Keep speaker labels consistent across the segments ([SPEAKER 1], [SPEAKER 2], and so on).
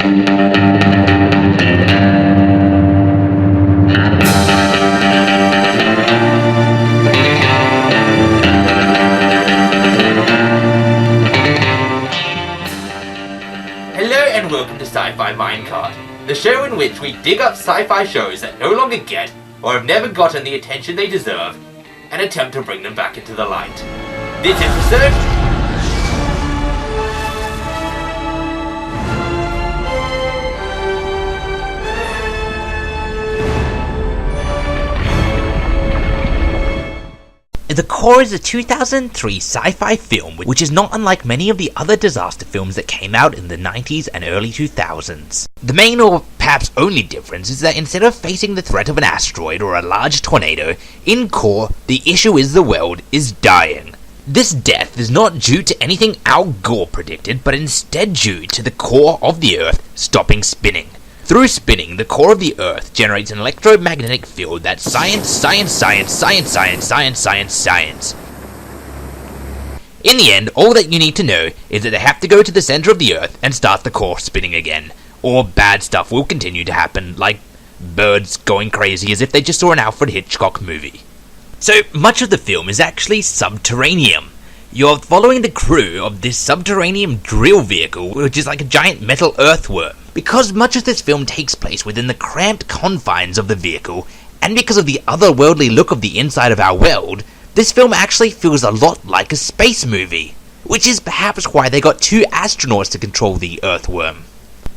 [SPEAKER 1] And welcome to SciFi MineCart, the show in which we dig up sci-fi shows that no longer get, or have never gotten the attention they deserve, and attempt to bring them back into the light. This episode...
[SPEAKER 2] The Core is a 2003 sci-fi film which is not unlike many of the other disaster films that came out in the 90s and early 2000s. The main or perhaps only difference is that instead of facing the threat of an asteroid or a large tornado, in Core the issue is the world is dying. This death is not due to anything Al Gore predicted, but instead due to the core of the Earth stopping spinning. Through spinning, the core of the Earth generates an electromagnetic field that science. In the end, all that you need to know is that they have to go to the center of the Earth and start the core spinning again, or bad stuff will continue to happen, like birds going crazy as if they just saw an Alfred Hitchcock movie. So, much of the film is actually subterranean. You're following the crew of this subterranean drill vehicle, which is like a giant metal earthworm. Because much of this film takes place within the cramped confines of the vehicle, and because of the otherworldly look of the inside of our world, this film actually feels a lot like a space movie, which is perhaps why they got 2 astronauts to control the earthworm.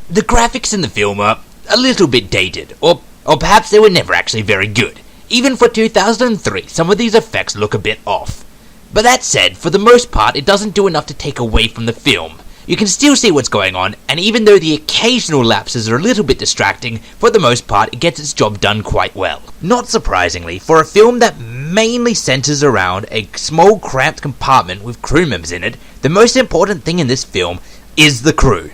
[SPEAKER 2] The graphics in the film are a little bit dated, or perhaps they were never actually very good. Even for 2003, some of these effects look a bit off. But that said, for the most part, it doesn't do enough to take away from the film. You can still see what's going on, and even though the occasional lapses are a little bit distracting, for the most part it gets its job done quite well. Not surprisingly, for a film that mainly centers around a small cramped compartment with crew members in it, the most important thing in this film is the crew.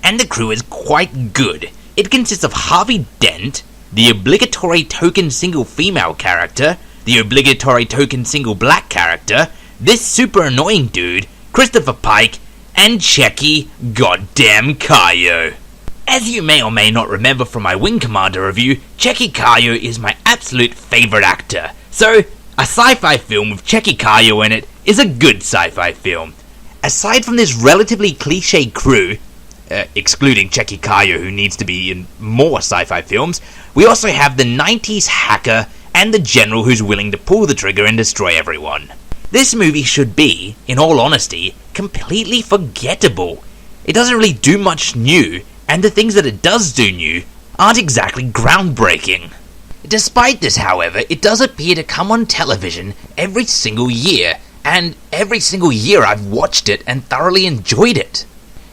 [SPEAKER 2] And the crew is quite good. It consists of Harvey Dent, the obligatory token single female character, the obligatory token single black character, this super annoying dude, Christopher Pike, and Checky goddamn Kayo. As you may or may not remember from my Wing Commander review, Checky Kayo is my absolute favourite actor. So, a sci-fi film with Checky Kayo in it is a good sci-fi film. Aside from this relatively cliche crew, excluding Checky Kayo who needs to be in more sci-fi films, we also have the 90s hacker and the general who's willing to pull the trigger and destroy everyone. This movie should be, in all honesty, completely forgettable. It doesn't really do much new, and the things that it does do new aren't exactly groundbreaking. Despite this, however, it does appear to come on television every single year, and every single year I've watched it and thoroughly enjoyed it.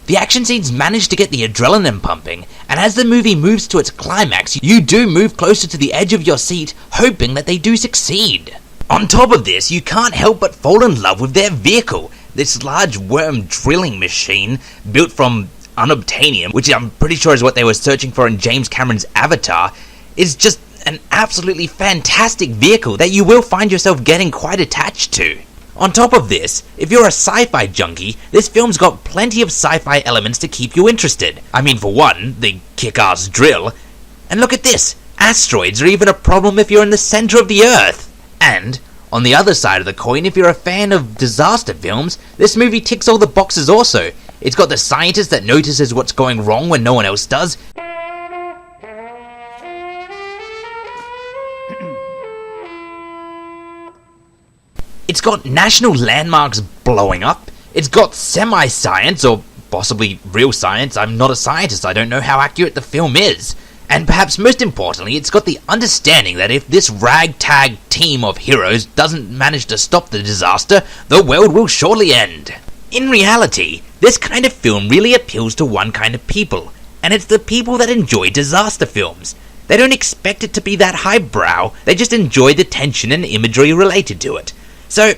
[SPEAKER 2] The action scenes manage to get the adrenaline pumping, and as the movie moves to its climax, you do move closer to the edge of your seat, hoping that they do succeed. On top of this, you can't help but fall in love with their vehicle, this large worm drilling machine built from unobtainium, which I'm pretty sure is what they were searching for in James Cameron's Avatar, is just an absolutely fantastic vehicle that you will find yourself getting quite attached to. On top of this, if you're a sci-fi junkie, this film's got plenty of sci-fi elements to keep you interested. I mean, for one, the kick-ass drill. And look at this, asteroids are even a problem if you're in the center of the Earth. And, on the other side of the coin, if you're a fan of disaster films, this movie ticks all the boxes also. It's got the scientist that notices what's going wrong when no one else does. It's got national landmarks blowing up. It's got semi-science, or possibly real science. I'm not a scientist, I don't know how accurate the film is. And perhaps most importantly, it's got the understanding that if this ragtag team of heroes doesn't manage to stop the disaster, the world will surely end. In reality, this kind of film really appeals to one kind of people, and it's the people that enjoy disaster films. They don't expect it to be that highbrow, they just enjoy the tension and imagery related to it. So,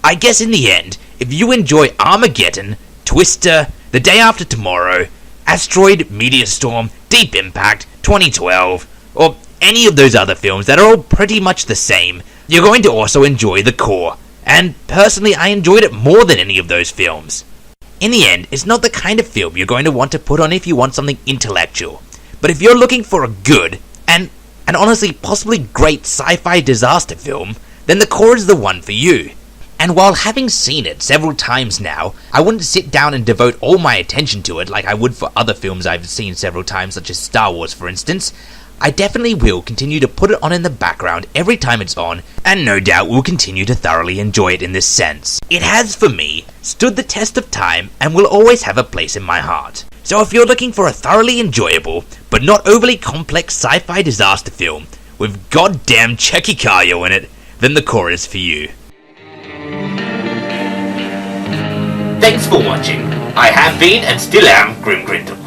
[SPEAKER 2] I guess in the end, if you enjoy Armageddon, Twister, The Day After Tomorrow, Asteroid, Meteor Storm, Deep Impact, 2012, or any of those other films that are all pretty much the same, you're going to also enjoy The Core. And personally, I enjoyed it more than any of those films. In the end, it's not the kind of film you're going to want to put on if you want something intellectual. But if you're looking for a good, and honestly possibly great sci-fi disaster film, then The Core is the one for you. And while having seen it several times now, I wouldn't sit down and devote all my attention to it like I would for other films I've seen several times, such as Star Wars for instance. I definitely will continue to put it on in the background every time it's on, and no doubt will continue to thoroughly enjoy it in this sense. It has, for me, stood the test of time and will always have a place in my heart. So if you're looking for a thoroughly enjoyable, but not overly complex sci-fi disaster film with goddamn Checky Cario in it, then The Core is for you.
[SPEAKER 1] Thanks for watching. I have been and still am Grim Grindle.